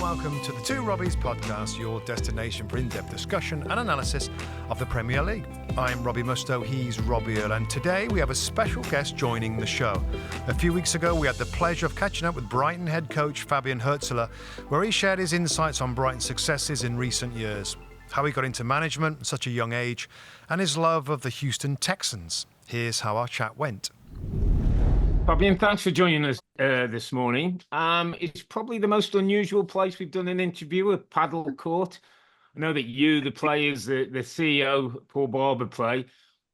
welcome to the Two Robbies podcast, your destination for in-depth discussion and analysis of the Premier League. I'm Robbie Mustoe, he's Robbie Earle, and today we have a special guest joining the show. A few weeks ago, we had the pleasure of catching up with Brighton head coach Fabian Hurzeler, where he shared his insights on Brighton's successes in recent years, how he got into management at such a young age, and his love of the Houston Texans. Here's how our chat went. Fabian, thanks for joining us this morning. It's probably the most unusual place we've done an interview, a paddle court. I know that you, the players, the CEO, Paul Barber, play.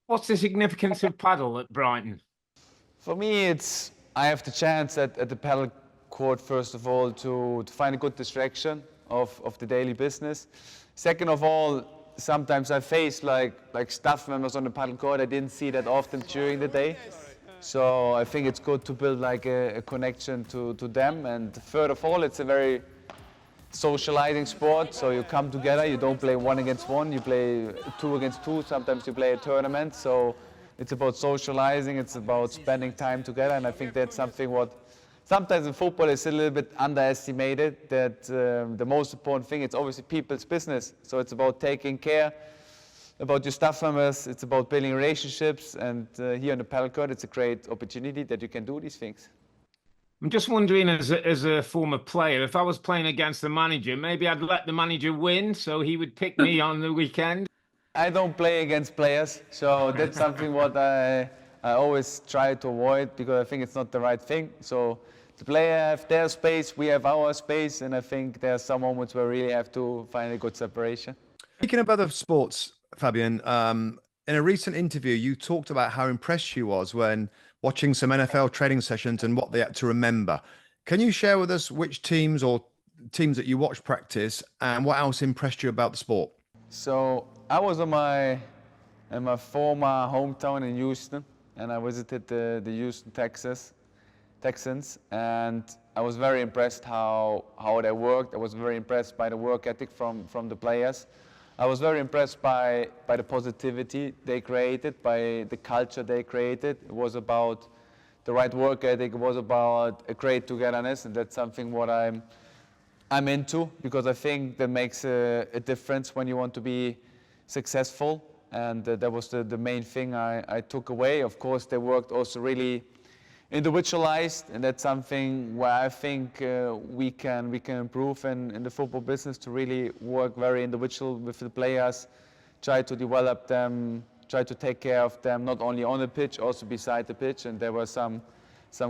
What's the significance of paddle at Brighton? For me, I have the chance at the paddle court, first of all, to find a good distraction of the daily business. Second of all, sometimes I face like staff members on the paddle court. I didn't see that often during the day. So I think it's good to build like a connection to them. And third of all, it's a very socializing sport. So you come together, you don't play 1 against 1, you play 2 against 2. Sometimes you play a tournament. So it's about socializing, it's about spending time together. And I think that's something what sometimes in football is a little bit underestimated, that the most important thing, it's obviously people's business. So it's about taking care about your staff members, it's about building relationships, and here on the paddle court, it's a great opportunity that you can do these things. I'm just wondering, as a former player, if I was playing against the manager, maybe I'd let the manager win so he would pick me on the weekend. I don't play against players, so that's something what I always try to avoid, because I think it's not the right thing. So the players have their space, we have our space, and I think there are some moments where we really have to find a good separation. Speaking of other sports, Fabian, in a recent interview, you talked about how impressed you was when watching some NFL training sessions and what they had to remember. Can you share with us which teams or teams that you watched practice and what else impressed you about the sport? So I was in my former hometown in Houston, and I visited the Houston Texans, and I was very impressed how they worked. I was very impressed by the work ethic from the players. I was very impressed by the positivity they created, by the culture they created. It was about the right work ethic. It was about a great togetherness, and that's something what I'm into, because I think that makes a difference when you want to be successful. And that was the main thing I took away. Of course, they worked also really individualized, and that's something where I think we can improve in the football business, to really work very individual with the players, try to develop them, try to take care of them, not only on the pitch, also beside the pitch. And there were some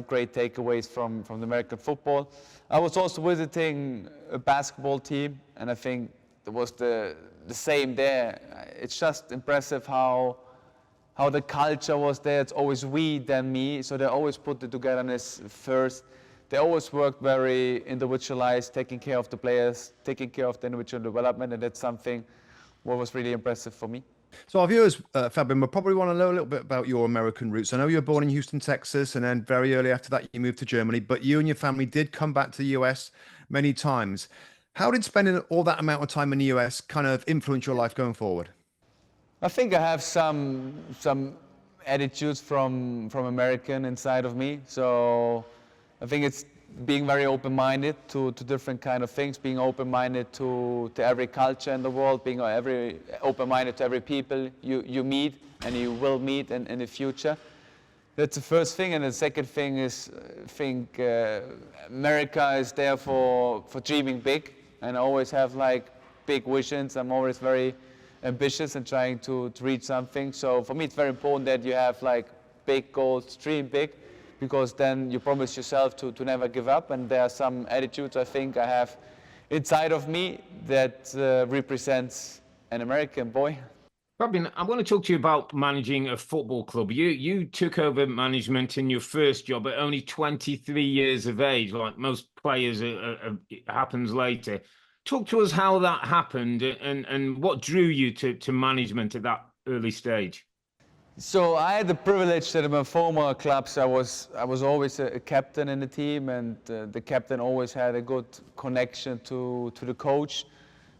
great takeaways from the American football. I was also visiting a basketball team, and I think it was the same there. It's just impressive how the culture was there. It's always we, then me. So they always put the togetherness first. They always worked very individualized, taking care of the players, taking care of the individual development, and that's something what was really impressive for me. So our viewers, Fabian, will probably want to know a little bit about your American roots. I know you were born in Houston, Texas, and then very early after that you moved to Germany, but you and your family did come back to the US many times. How did spending all that amount of time in the US kind of influence your life going forward? I think I have some attitudes from American inside of me. So I think it's being very open-minded to different kind of things, being open-minded to every culture in the world, being open-minded to every people you meet and you will meet in the future. That's the first thing. And the second thing is, I think America is there for dreaming big, and I always have like big visions. I'm always very ambitious and trying to reach something. So for me, it's very important that you have like big goals, dream big, because then you promise yourself to never give up. And there are some attitudes I think I have inside of me that represents an American boy. Fabian, I want to talk to you about managing a football club. You took over management in your first job at only 23 years of age, like most players, it happens later. Talk to us how that happened and what drew you to management at that early stage. So I had the privilege that in my former clubs I was always a captain in the team, and the captain always had a good connection to the coach.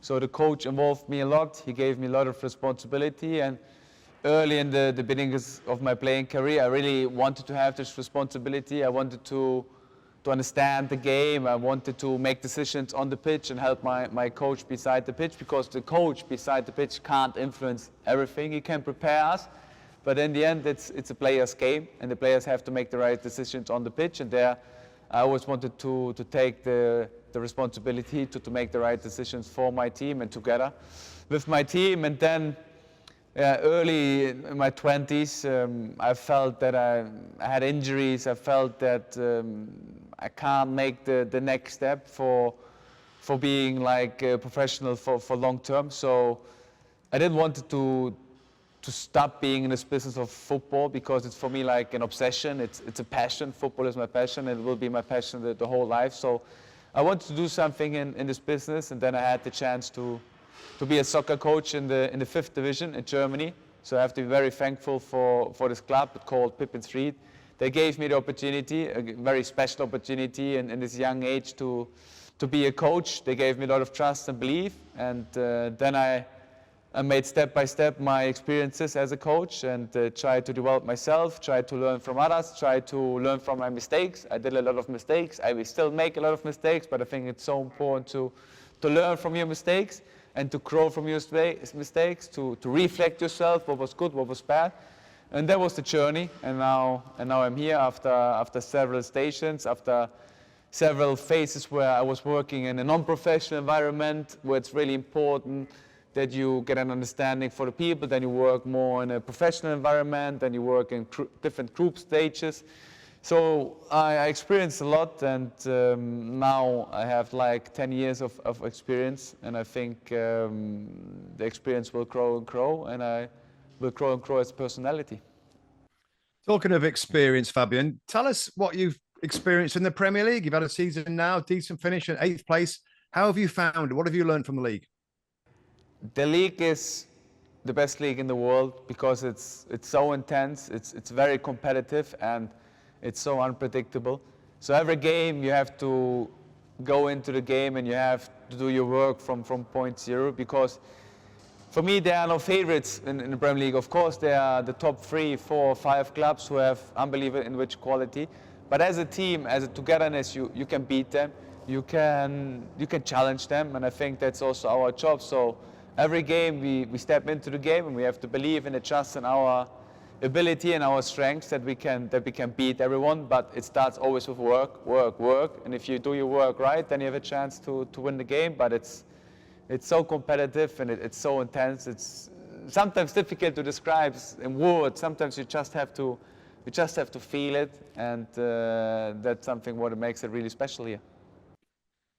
So the coach involved me a lot. He gave me a lot of responsibility, and early in the beginning of my playing career, I really wanted to have this responsibility. I wanted to understand the game. I wanted to make decisions on the pitch and help my coach beside the pitch, because the coach beside the pitch can't influence everything. He can prepare us, but in the end it's a player's game, and the players have to make the right decisions on the pitch. And there I always wanted to take the responsibility to make the right decisions for my team and together with my team. And then early in my 20s, I felt that I had injuries. I felt that I can't make the next step for being like a professional for long term. So I didn't want to stop being in this business of football, because it's for me like an obsession. It's a passion. Football is my passion, and it will be my passion the whole life. So I wanted to do something in this business, and then I had the chance to be a soccer coach in the 5th division in Germany. So I have to be very thankful for this club called Pippin's Ried. They gave me the opportunity, a very special opportunity in this young age to be a coach. They gave me a lot of trust and belief, and then I made step by step my experiences as a coach, and tried to develop myself, tried to learn from others, tried to learn from my mistakes. I did a lot of mistakes. I will still make a lot of mistakes, but I think it's so important to learn from your mistakes and to grow from your mistakes, to reflect yourself, what was good, what was bad. And that was the journey. And now I'm here after several stations, after several phases where I was working in a non-professional environment, where it's really important that you get an understanding for the people. Then you work more in a professional environment, then you work in different group stages. So I experienced a lot, and now I have like 10 years of experience, and I think the experience will grow and grow, and I will grow and grow as a personality. Talking of experience, Fabian, tell us what you've experienced in the Premier League. You've had a season now, decent finish in 8th place. How have you found it? What have you learned from the league? The league is the best league in the world, because it's so intense, it's very competitive, and it's so unpredictable. So every game you have to go into the game and you have to do your work from point zero, because for me there are no favorites in the Premier League. Of course there are the top 3, 4, 5 clubs who have unbelievable in which quality, but as a team, as a togetherness, you can beat them, you can challenge them, and I think that's also our job. So every game we step into the game, and we have to believe and trust in our ability and our strengths that we can beat everyone. But it starts always with work, and if you do your work right, then you have a chance to win the game. But it's so competitive, and it's so intense. It's sometimes difficult to describe in words. Sometimes you just have to feel it, and that's something what makes it really special here.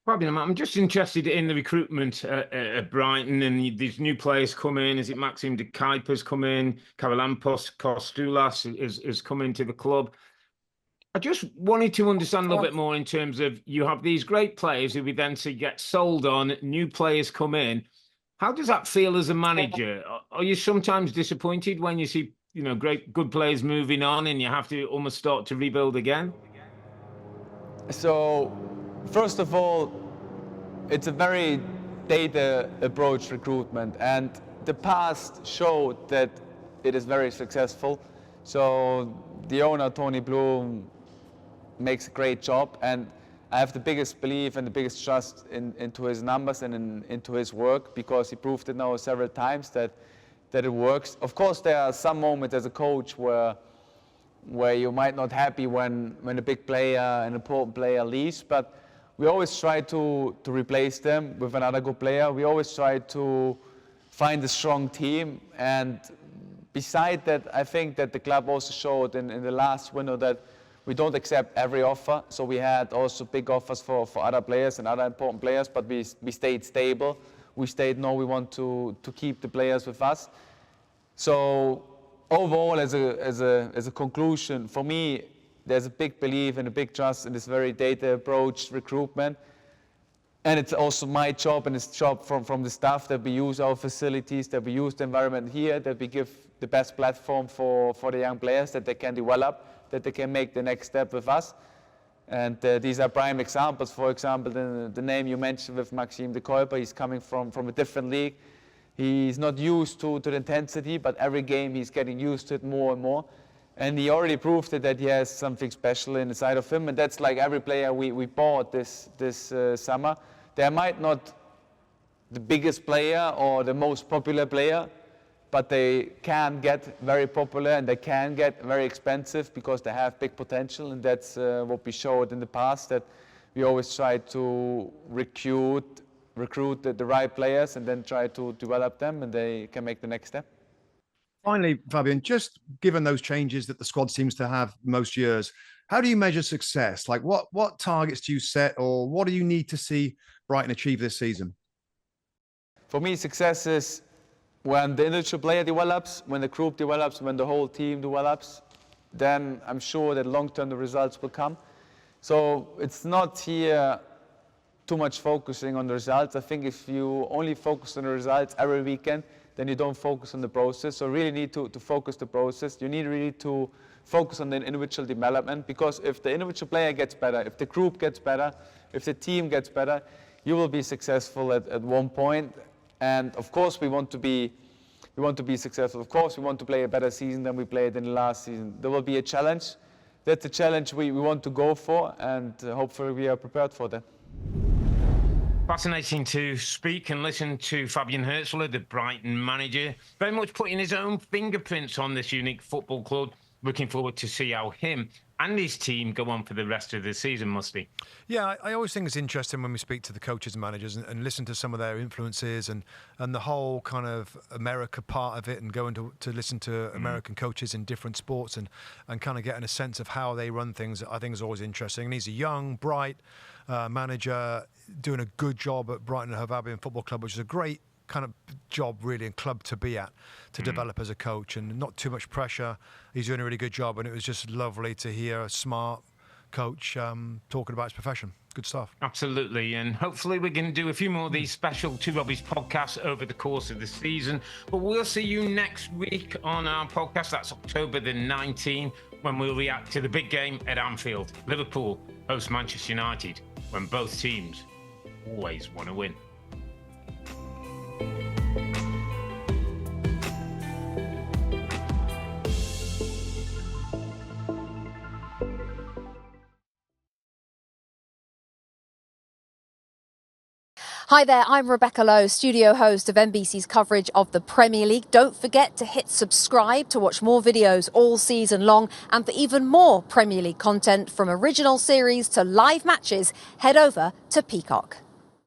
Fabian, I'm just interested in the recruitment at Brighton, and these new players come in. Is it Maxime de Kuiper's come in? Karolampos Kostoulas has come into the club. I just wanted to understand a little bit more in terms of, you have these great players who we then see get sold on, new players come in. How does that feel as a manager? Are you sometimes disappointed when you see, good players moving on and you have to almost start to rebuild again? So, first of all, it's a very data approach recruitment, and the past showed that it is very successful. So the owner, Tony Bloom, makes a great job, and I have the biggest belief and the biggest trust into his numbers and into his work, because he proved it now several times that it works. Of course, there are some moments as a coach where you might not happy when a big player, an important player leaves, but we always try to replace them with another good player. We always try to find a strong team, and beside that, I think that the club also showed in the last window that we don't accept every offer. So we had also big offers for other players and other important players, but we stayed stable. We stayed, no, we want to keep the players with us. So overall, as a conclusion, for me, there's a big belief and a big trust in this very data approach recruitment. And it's also my job and it's job from the staff that we use our facilities, that we use the environment here, that we give the best platform for the young players, that they can develop, that they can make the next step with us. And these are prime examples. For example, the name you mentioned with Maxime de Kuiper, he's coming from a different league. He's not used to the intensity, but every game he's getting used to it more and more. And he already proved that he has something special inside of him, and that's like every player we bought this summer. They might not the biggest player or the most popular player, but they can get very popular and they can get very expensive because they have big potential, and that's what we showed in the past, that we always try to recruit the right players and then try to develop them and they can make the next step. Finally, Fabian, just given those changes that the squad seems to have most years, how do you measure success? Like what targets do you set, or what do you need to see Brighton achieve this season? For me, success is when the individual player develops, when the group develops, when the whole team develops, then I'm sure that long-term the results will come. So it's not here too much focusing on the results. I think if you only focus on the results every weekend, then you don't focus on the process. So really need to focus the process. You need really to focus on the individual development, because if the individual player gets better, if the group gets better, if the team gets better, you will be successful at one point. And of course we want to be successful. Of course we want to play a better season than we played in the last season. There will be a challenge. That's the challenge we want to go for, and hopefully we are prepared for that. Fascinating to speak and listen to Fabian Hurzeler, the Brighton manager, very much putting his own fingerprints on this unique football club. Looking forward to see how him and his team go on for the rest of the season, Mustoe. Yeah, I always think it's interesting when we speak to the coaches and managers and listen to some of their influences and the whole kind of America part of it, and going to listen to American coaches in different sports and kind of getting a sense of how they run things. I think is always interesting. And he's a young, bright manager doing a good job at Brighton and Hove Albion Football Club, which is a great kind of job really and club to be at, to develop as a coach, and not too much pressure. He's doing a really good job, and it was just lovely to hear a smart coach talking about his profession. Good stuff. Absolutely, and hopefully we're going to do a few more of these special Two Robbies podcasts over the course of the season, but we'll see you next week on our podcast. That's October the 19th, when we'll react to the big game at Anfield. Liverpool host Manchester United, when both teams always want to win. Hi there, I'm Rebecca Lowe, studio host of NBC's coverage of the Premier League. Don't forget to hit subscribe to watch more videos all season long, and for even more Premier League content, from original series to live matches, head over to Peacock.